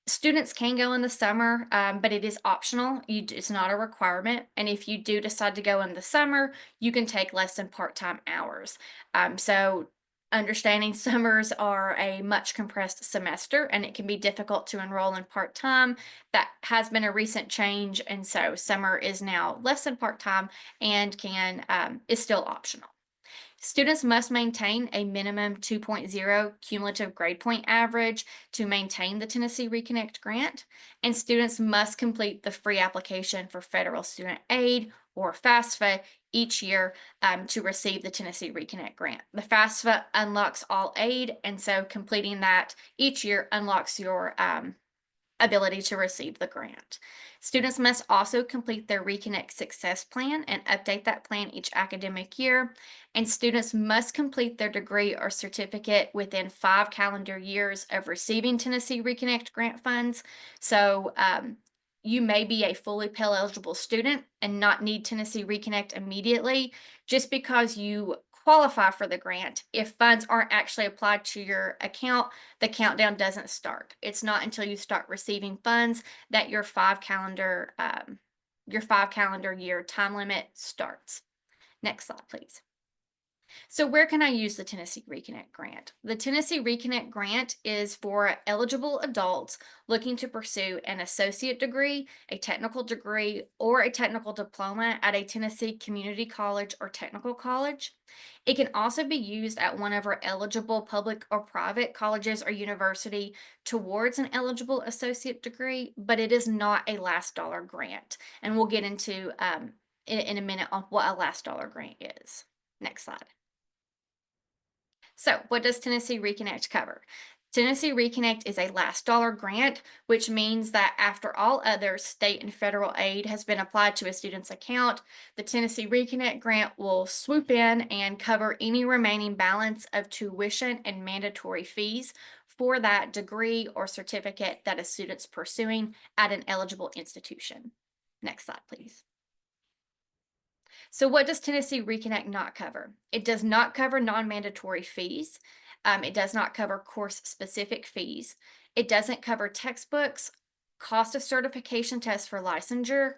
Students can go in the summer, but it is optional. It's not a requirement. And if you do decide to go in the summer, you can take less than part-time hours. So understanding summers are a much compressed semester and it can be difficult to enroll in part-time. That has been a recent change. And so summer is now less than part-time and is still optional. Students must maintain a minimum 2.0 cumulative grade point average to maintain the Tennessee Reconnect grant, and students must complete the free application for federal student aid or FAFSA each year to receive the Tennessee Reconnect grant. The FAFSA unlocks all aid, and so completing that each year unlocks your ability to receive the grant. Students must also complete their Reconnect Success Plan and update that plan each academic year. And students must complete their degree or certificate within 5 calendar years of receiving Tennessee Reconnect grant funds. So you may be a fully Pell eligible student and not need Tennessee Reconnect immediately just because you qualify for the grant. If funds aren't actually applied to your account, the countdown doesn't start. It's not until you start receiving funds that your 5 calendar year time limit starts. Next slide, please. So where can I use the Tennessee Reconnect grant? The Tennessee Reconnect grant is for eligible adults looking to pursue an associate degree, a technical degree, or a technical diploma at a Tennessee community college or technical college. It can also be used at one of our eligible public or private colleges or university towards an eligible associate degree, but it is not a last dollar grant. And we'll get into in a minute on what a last dollar grant is. Next slide. So what does Tennessee Reconnect cover? Tennessee Reconnect is a last dollar grant, which means that after all other state and federal aid has been applied to a student's account, the Tennessee Reconnect grant will swoop in and cover any remaining balance of tuition and mandatory fees for that degree or certificate that a student's pursuing at an eligible institution. Next slide, please. So what does Tennessee Reconnect not cover? It does not cover non-mandatory fees. It does not cover course-specific fees. It doesn't cover textbooks, cost of certification tests for licensure,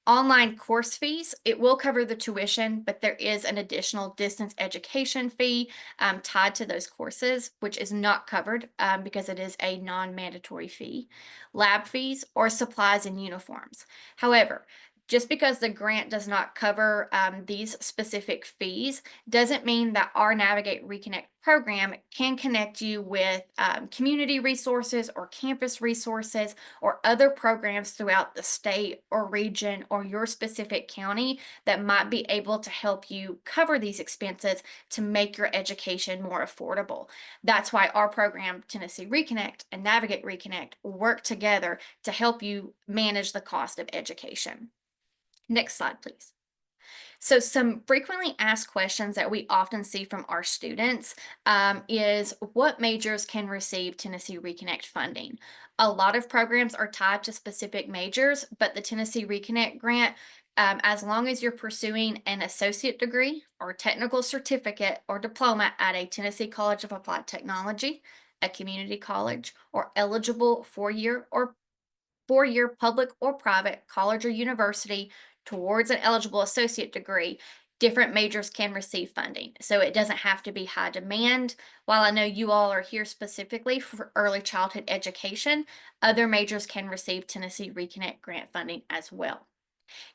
online course fees. It will cover the tuition, but there is an additional distance education fee tied to those courses, which is not covered because it is a non-mandatory fee. Lab fees or supplies and uniforms. However, just because the grant does not cover these specific fees doesn't mean that our Navigate Reconnect program can connect you with community resources or campus resources or other programs throughout the state or region or your specific county that might be able to help you cover these expenses to make your education more affordable. That's why our program, Tennessee Reconnect and Navigate Reconnect, work together to help you manage the cost of education. Next slide, please. So some frequently asked questions that we often see from our students is what majors can receive Tennessee Reconnect funding? A lot of programs are tied to specific majors, but the Tennessee Reconnect grant, as long as you're pursuing an associate degree or technical certificate or diploma at a Tennessee College of Applied Technology, a community college, or eligible four-year public or private college or university towards an eligible associate degree, different majors can receive funding. So it doesn't have to be high demand. While I know you all are here specifically for early childhood education, other majors can receive Tennessee Reconnect grant funding as well.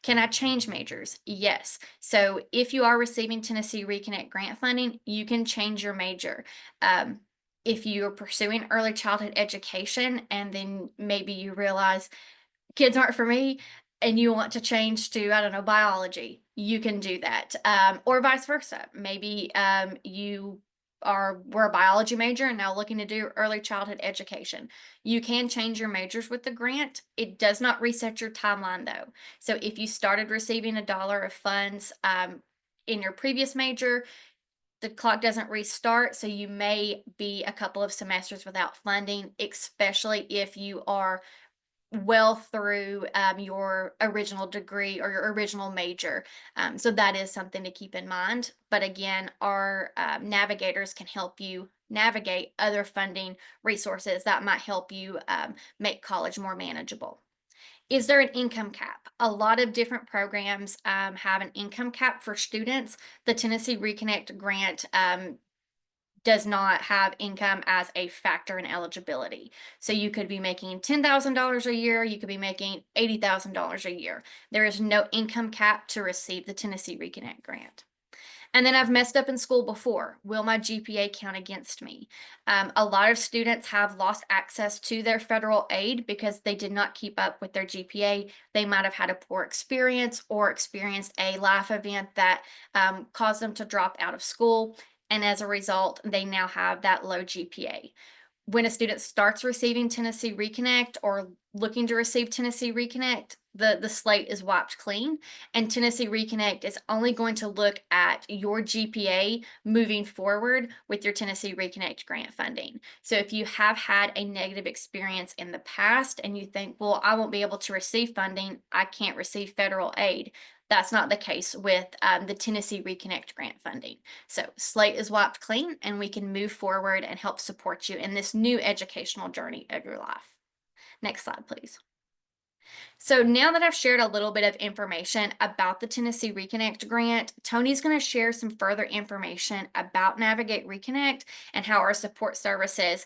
Can I change majors? Yes. So if you are receiving Tennessee Reconnect grant funding, you can change your major. If you're pursuing early childhood education and then maybe you realize kids aren't for me and you want to change to, I don't know, biology, you can do that. Or vice versa. Maybe you were a biology major and now looking to do early childhood education. You can change your majors with the grant. It does not reset your timeline though. So if you started receiving $1 of funds in your previous major, the clock doesn't restart, so you may be a couple of semesters without funding, especially if you are well through your original degree or your original major. So that is something to keep in mind. But again, our navigators can help you navigate other funding resources that might help you make college more manageable. Is there an income cap? A lot of different programs have an income cap for students. The Tennessee Reconnect grant does not have income as a factor in eligibility. So you could be making $10,000 a year, you could be making $80,000 a year. There is no income cap to receive the Tennessee Reconnect grant. And then I've messed up in school before. Will my GPA count against me? A lot of students have lost access to their federal aid because they did not keep up with their GPA. They might have had a poor experience or experienced a life event that caused them to drop out of school. And as a result, they now have that low GPA. When a student starts receiving Tennessee Reconnect or looking to receive Tennessee Reconnect, the slate is wiped clean, and Tennessee Reconnect is only going to look at your GPA moving forward with your Tennessee Reconnect grant funding. So if you have had a negative experience in the past and you think, well, I won't be able to receive funding, I can't receive federal aid, that's not the case with the Tennessee Reconnect grant funding. So slate is wiped clean and we can move forward and help support you in this new educational journey of your life. Next slide, please. So now that I've shared a little bit of information about the Tennessee Reconnect grant, Tony's going to share some further information about Navigate Reconnect and how our support services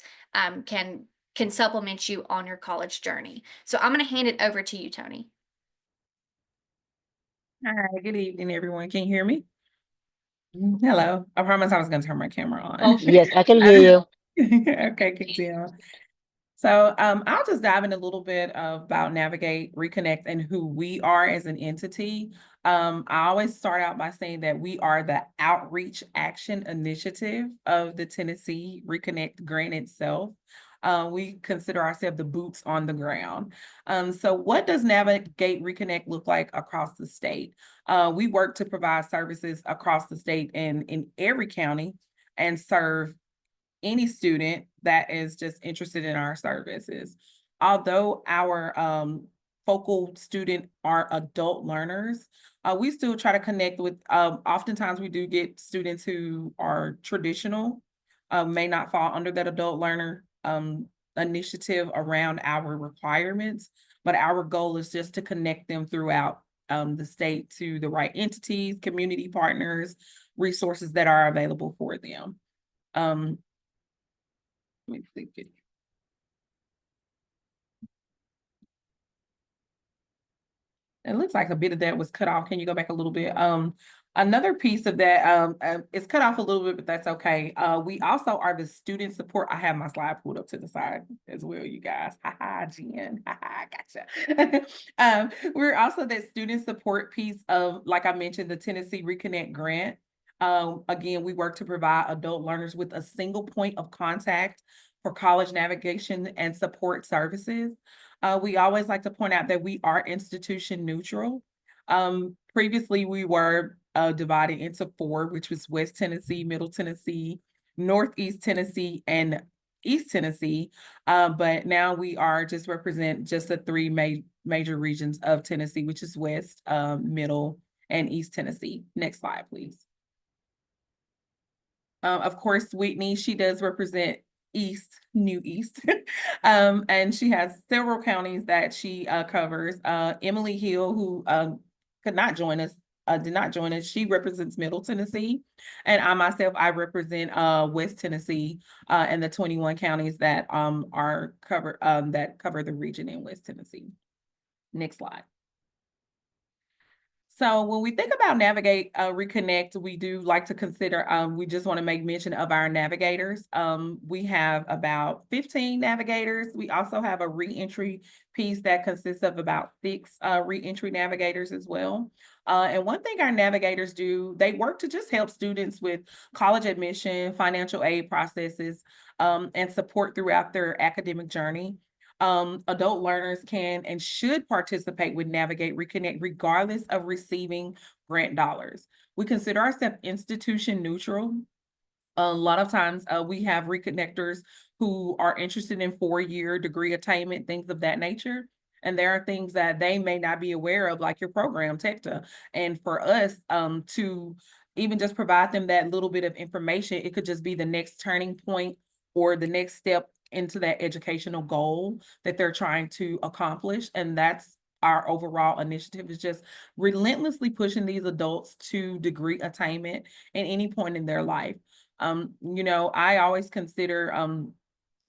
can supplement you on your college journey. So I'm going to hand it over to you, Tony. All right, good evening, everyone. Can you hear me? Hello. I promise I was going to turn my camera on. Yes, I can hear you. Okay, good deal. So I'll just dive in a little bit about Navigate, Reconnect, and who we are as an entity. I always start out by saying that we are the outreach action initiative of the Tennessee Reconnect grant itself. We consider ourselves the boots on the ground. So what does Navigate Reconnect look like across the state? We work to provide services across the state and in every county and serve any student that is just interested in our services. Although our focal student are adult learners, we still try to connect with, oftentimes we do get students who are traditional, may not fall under that adult learner initiative around our requirements, but our goal is just to connect them throughout the state to the right entities, community partners, resources that are available for them. Let me think it. It looks like a bit of that was cut off. Can you go back a little bit? Another piece of that, it's cut off a little bit, but that's okay. We also are the student support. I have my slide pulled up to the side as well, you guys. Jen. Gotcha. We're also that student support piece of, like I mentioned, the Tennessee Reconnect grant. Again, we work to provide adult learners with a single point of contact for college navigation and support services. We always like to point out that we are institution neutral. Previously, we were divided into 4, which was West Tennessee, Middle Tennessee, Northeast Tennessee, and East Tennessee. But now we are just represent just the 3 major regions of Tennessee, which is West, Middle, and East Tennessee. Next slide, please. Of course, Whitney, she does represent New East, and she has several counties that she covers. Emily Hill, who did not join us, she represents Middle Tennessee, and I myself, I represent West Tennessee and the 21 counties that are covered that cover the region in West Tennessee. Next slide. So when we think about Navigate, Reconnect, we do like to consider, we just want to make mention of our navigators. We have about 15 navigators. We also have a reentry piece that consists of about 6 reentry navigators as well. And one thing our navigators do, they work to just help students with college admission, financial aid processes, and support throughout their academic journey. Adult learners can and should participate with Navigate Reconnect regardless of receiving grant dollars. We consider ourselves institution neutral. A lot of times we have reconnectors who are interested in 4-year degree attainment, things of that nature. And there are things that they may not be aware of, like your program, TECTA. And for us to even just provide them that little bit of information, it could just be the next turning point or the next step into that educational goal that they're trying to accomplish. And that's our overall initiative, is just relentlessly pushing these adults to degree attainment at any point in their life. I always consider,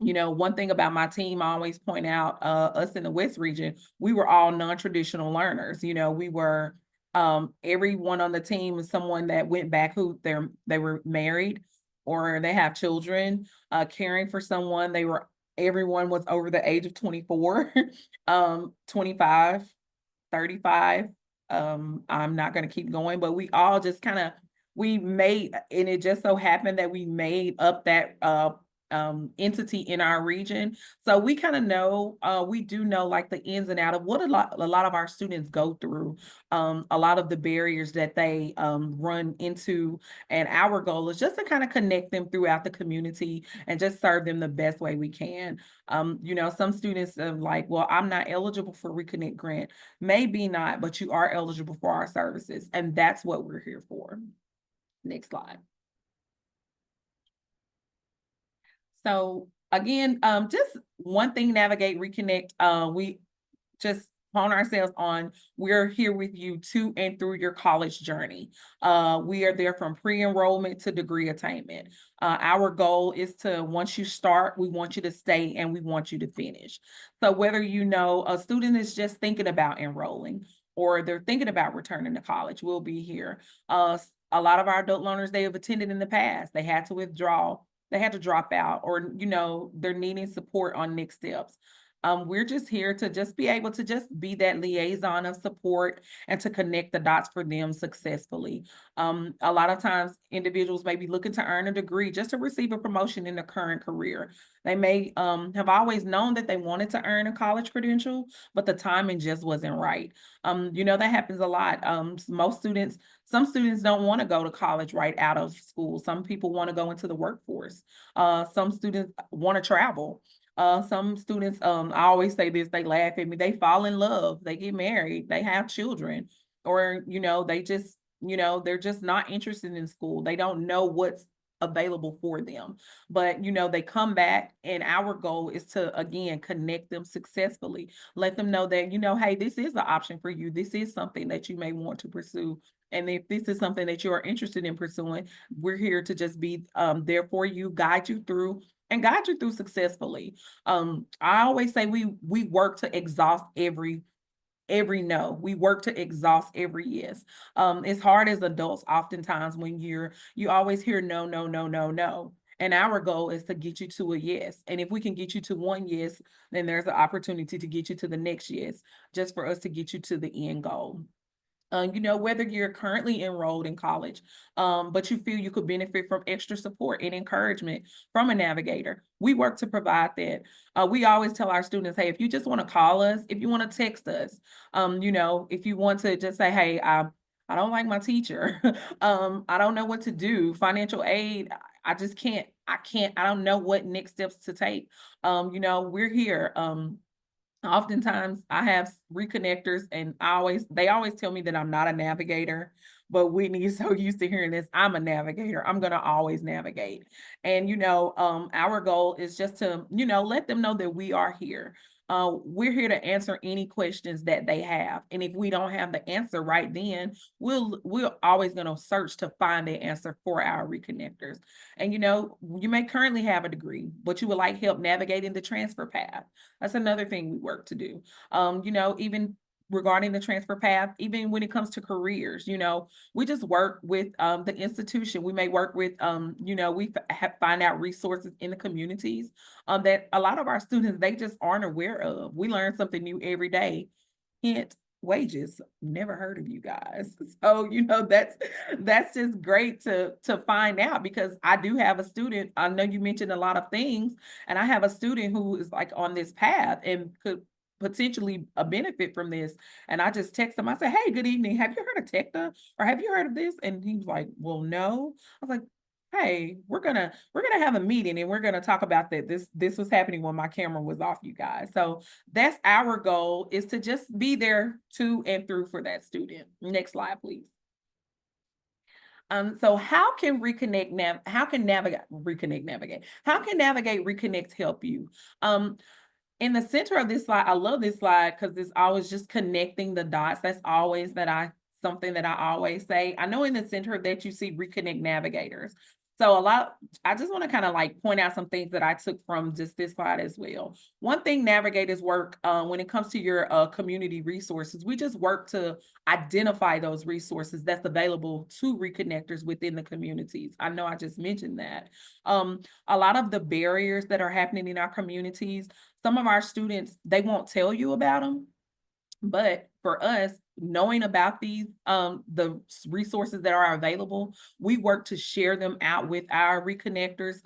one thing about my team, I always point out, us in the West region, we were all non-traditional learners. We were, everyone on the team is someone that went back who they were married or they have children, caring for someone. Everyone was over the age of 24, 25, 35. I'm not going to keep going, but we all just and it just so happened that we made up that entity in our region. So we kind of know, we do know like the ins and out of what a lot of our students go through, a lot of the barriers that they run into. And our goal is just to kind of connect them throughout the community and just serve them the best way we can. Some students are like, well, I'm not eligible for Reconnect grant. Maybe not, but you are eligible for our services. And that's what we're here for. Next slide. So again, just one thing, Navigate Reconnect, we just hone ourselves on, we're here with you to and through your college journey. We are there from pre-enrollment to degree attainment. Our goal is to, once you start, we want you to stay and we want you to finish. So whether a student is just thinking about enrolling or they're thinking about returning to college, we'll be here. A lot of our adult learners, they have attended in the past, they had to withdraw, they had to drop out, or, they're needing support on next steps. We're just here to just be able to just be that liaison of support and to connect the dots for them successfully. A lot of times individuals may be looking to earn a degree just to receive a promotion in their current career. They may have always known that they wanted to earn a college credential, but the timing just wasn't right. That happens a lot. Some students don't want to go to college right out of school. Some people want to go into the workforce. Some students want to travel. Some students, I always say this, they laugh at me, they fall in love, they get married, they have children, or, they're just not interested in school. They don't know what's available for them. But, they come back, and our goal is to, again, connect them successfully. Let them know that, hey, this is an option for you. This is something that you may want to pursue. And if this is something that you are interested in pursuing, we're here to just be there for you, guide you through successfully. I always say we work to exhaust every no. We work to exhaust every yes. It's hard as adults oftentimes when you always hear no, no, no, no, no. And our goal is to get you to a yes. And if we can get you to one yes, then there's an opportunity to get you to the next yes, just for us to get you to the end goal. Whether you're currently enrolled in college, but you feel you could benefit from extra support and encouragement from a navigator, we work to provide that. We always tell our students, hey, if you just want to call us, if you want to text us, if you want to just say, hey, I don't like my teacher, I don't know what to do, financial aid, I don't know what next steps to take. We're here. Oftentimes I have reconnectors and they always tell me that I'm not a navigator, but Whitney is so used to hearing this. I'm a navigator. I'm going to always navigate. And, our goal is just to, let them know that we are here. We're here to answer any questions that they have. And if we don't have the answer right then, we're always going to search to find the answer for our reconnectors. And, you may currently have a degree, but you would like help navigating the transfer path. That's another thing we work to do. Even regarding the transfer path, even when it comes to careers, we just work with the institution. We may work with, find out resources in the communities that a lot of our students, they just aren't aware of. We learn something new every day. Hint, wages. Never heard of you guys. So, that's just great to find out, because I do have a student. I know you mentioned a lot of things, and I have a student who is like on this path and could potentially benefit from this. And I just text him. I said, "Hey, good evening. Have you heard of TECTA, or have you heard of this?" And he was like, "Well, no." I was like, "Hey, we're gonna have a meeting, and we're gonna talk about that. This was happening when my camera was off, you guys." So that's our goal, is to just be there to and through for that student. Next slide, please. So how can Navigate Reconnect help you? In the center of this slide, I love this slide because it's always just connecting the dots. That's always something that I always say. I know in the center that you see Reconnect Navigators. So I just want to kind of like point out some things that I took from just this slide as well. One thing navigators work when it comes to your community resources, we just work to identify those resources that's available to reconnectors within the communities. I know I just mentioned that. A lot of the barriers that are happening in our communities, some of our students, they won't tell you about them. But for us, knowing about these, the resources that are available, we work to share them out with our reconnectors.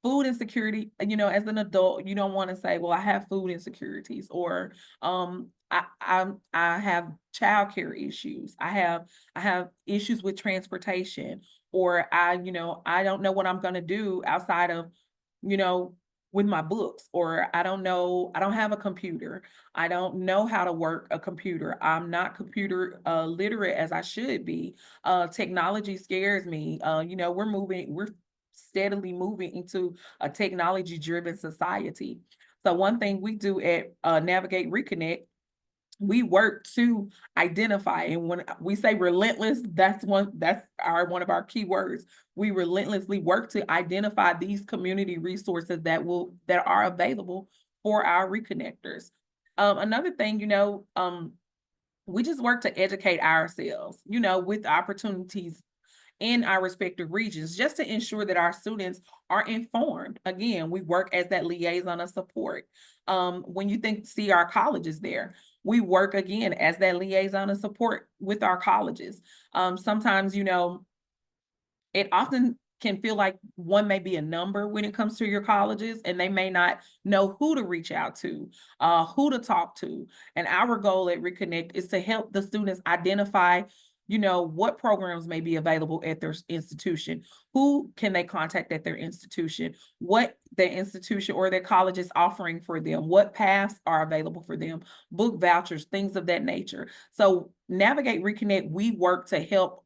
Food insecurity, as an adult, you don't want to say, "Well, I have food insecurities," or I have childcare issues. I have issues with transportation, or I don't know what I'm going to do outside of, you know, with my books, or I don't have a computer. I don't know how to work a computer. I'm not computer literate as I should be. Technology scares me. We're steadily moving into a technology-driven society. So one thing we do at Navigate Reconnect, we work to identify, and when we say relentless, that's one of our key words. We relentlessly work to identify these community resources that are available for our reconnectors. Another thing, we just work to educate ourselves, with opportunities in our respective regions, just to ensure that our students are informed. Again, we work as that liaison of support. When you see our colleges there, we work again as that liaison of support with our colleges. Sometimes, it often can feel like one may be a number when it comes to your colleges, and they may not know who to reach out to, who to talk to. And our goal at Reconnect is to help the students identify, what programs may be available at their institution, who can they contact at their institution, what their institution or their college is offering for them, what paths are available for them, book vouchers, things of that nature. So Navigate Reconnect, we work to help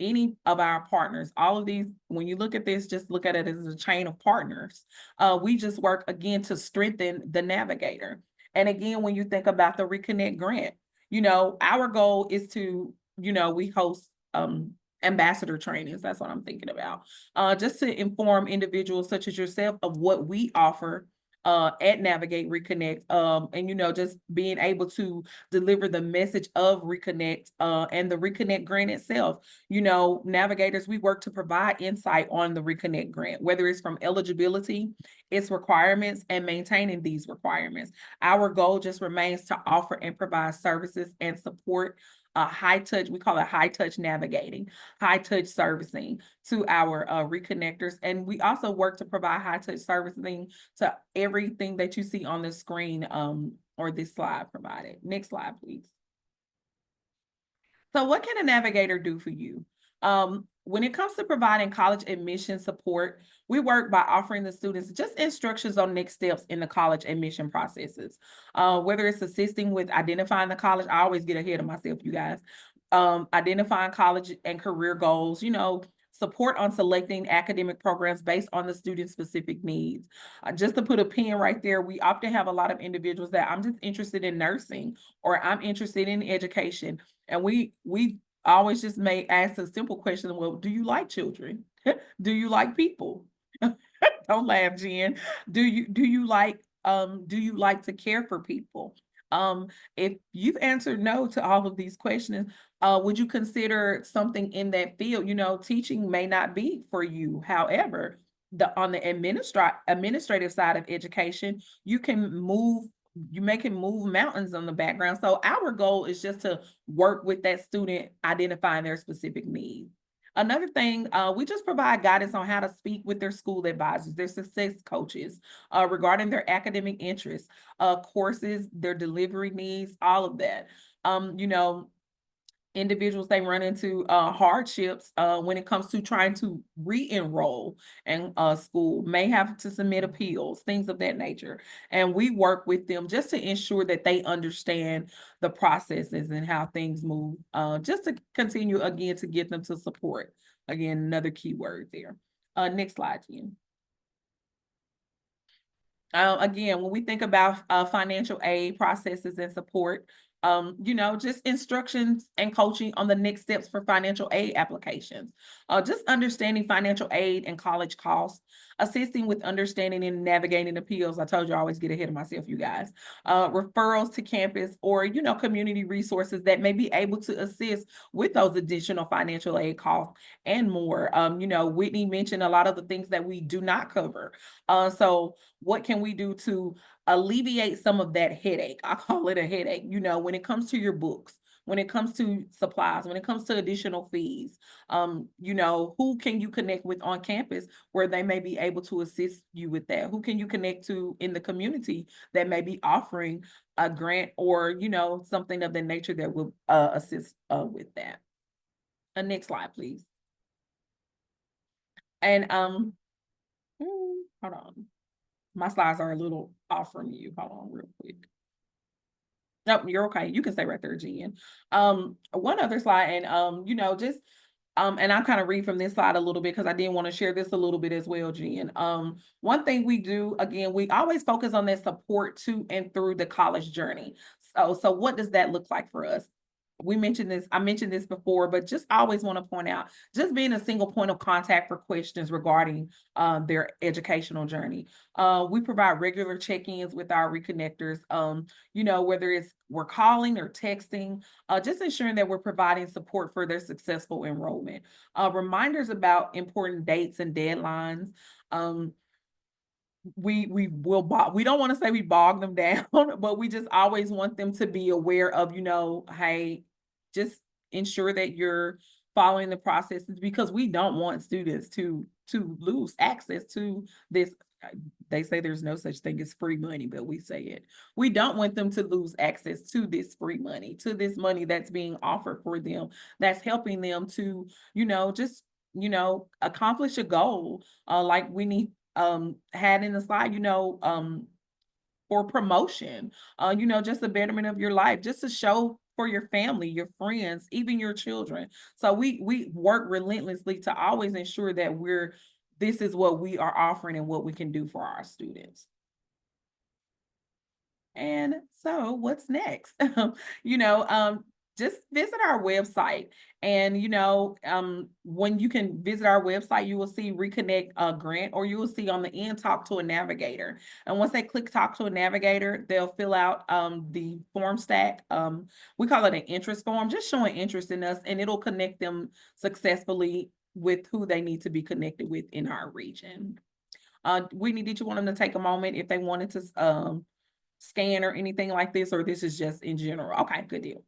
any of our partners. All of these, when you look at this, just look at it as a chain of partners. We just work again to strengthen the navigator. And again, when you think about the Reconnect grant, our goal is to, we host ambassador trainings. That's what I'm thinking about. Just to inform individuals such as yourself of what we offer at Navigate Reconnect, and just being able to deliver the message of Reconnect and the Reconnect grant itself. Navigators, we work to provide insight on the Reconnect grant, whether it's from eligibility, its requirements, and maintaining these requirements. Our goal just remains to offer and provide services and support, high touch, we call it high touch navigating, high touch servicing to our reconnectors. And we also work to provide high touch servicing to everything that you see on the screen or this slide provided. Next slide, please. So what can a navigator do for you? When it comes to providing college admission support, we work by offering the students just instructions on next steps in the college admission processes. Whether it's assisting with identifying the college, I always get ahead of myself, you guys. Identifying college and career goals, support on selecting academic programs based on the student's specific needs. Just to put a pin right there, we often have a lot of individuals that I'm just interested in nursing, or I'm interested in education. And we always just may ask a simple question. Well, do you like children? Do you like people? Don't laugh, Jen. Do you like to care for people? If you've answered no to all of these questions, would you consider something in that field? Teaching may not be for you. However, on the administrative side of education, you can move you make him move mountains on the background. So our goal is just to work with that student, identifying their specific needs. Another thing, we just provide guidance on how to speak with their school advisors, their success coaches, regarding their academic interests, courses, their delivery needs, all of that. You know, individuals, they run into hardships when it comes to trying to re-enroll in school, may have to submit appeals, things of that nature. And we work with them just to ensure that they understand the processes and how things move, just to continue, again, to get them to support. Again, another key word there. Next slide, Jen. Again, when we think about financial aid processes and support, you know, just instructions and coaching on the next steps for financial aid applications, just understanding financial aid and college costs, assisting with understanding and navigating appeals. I told you I always get ahead of myself, you guys. Referrals to campus or, you know, community resources that may be able to assist with those additional financial aid costs and more. You know, Whitney mentioned a lot of the things that we do not cover. So what can we do to alleviate some of that headache? I call it a headache, you know, when it comes to your books, when it comes to supplies, when it comes to additional fees, you know, who can you connect with on campus where they may be able to assist you with that? Who can you connect to in the community that may be offering a grant or, you know, something of the nature that will assist with that? Next slide, please. And hold on. My slides are a little off from you. Hold on real quick. Nope, you're okay. You can stay right there, Jen. One other slide, and you know, just and I'll kind of read from this slide a little bit because I didn't want to share this a little bit as well, Jen. One thing we do, again, we always focus on that support to and through the college journey. So what does that look like for us? We mentioned this, I mentioned this before, but just always want to point out, just being a single point of contact for questions regarding their educational journey. We provide regular check-ins with our reconnectors, you know, whether it's we're calling or texting, just ensuring that we're providing support for their successful enrollment. Reminders about important dates and deadlines. We don't want to say we bog them down, but we just always want them to be aware of, you know, hey, just ensure that you're following the processes, because we don't want students to lose access to this. They say there's no such thing as free money, but we say it. We don't want them to lose access to this free money, to this money that's being offered for them, that's helping them to, you know, just, you know, accomplish a goal, like we need had in the slide, you know, for promotion, you know, just the betterment of your life, just to show for your family, your friends, even your children. So we work relentlessly to always ensure that this is what we are offering and what we can do for our students. And so what's next? You know, just visit our website, and you know, when you can visit our website, you will see Reconnect grant, or you will see on the end talk to a navigator. And once they click talk to a navigator, they'll fill out the form stack. We call it an interest form, just showing interest in us, and it'll connect them successfully with who they need to be connected with in our region. Whitney, did you want them to take a moment if they wanted to scan or anything like this, or this is just in general? Okay, good deal.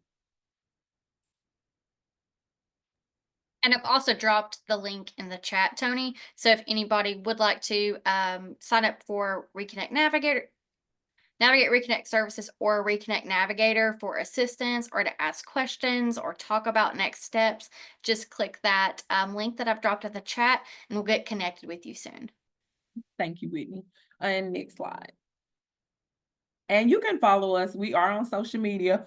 And I've also dropped the link in the chat, Tony. So if anybody would like to sign up for Reconnect Navigator, Navigate Reconnect Services, or Reconnect Navigator for assistance or to ask questions or talk about next steps, just click that link that I've dropped in the chat and we'll get connected with you soon. Thank you, Whitney. And next slide. And you can follow us. We are on social media.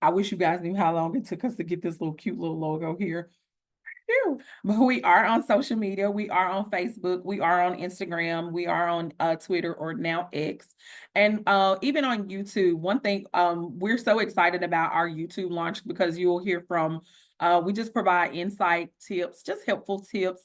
I wish you guys knew how long it took us to get this little cute little logo here. But we are on social media. We are on Facebook. We are on Instagram. We are on Twitter, or now X, and even on YouTube. One thing, we're so excited about our YouTube launch because you will hear from. We just provide insight tips, just helpful tips,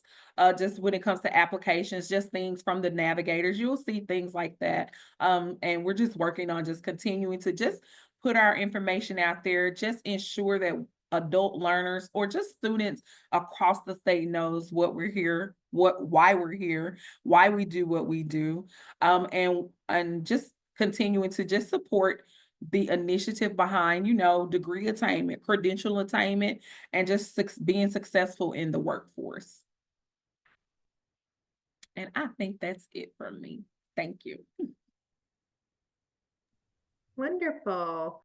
just when it comes to applications, just things from the navigators. You'll see things like that, and we're just working on just continuing to just put our information out there, just ensure that adult learners or just students across the state knows what we're here, why we're here, why we do what we do, and just continuing to just support the initiative behind, degree attainment, credential attainment, and just being successful in the workforce. And I think that's it from me. Thank you. Wonderful.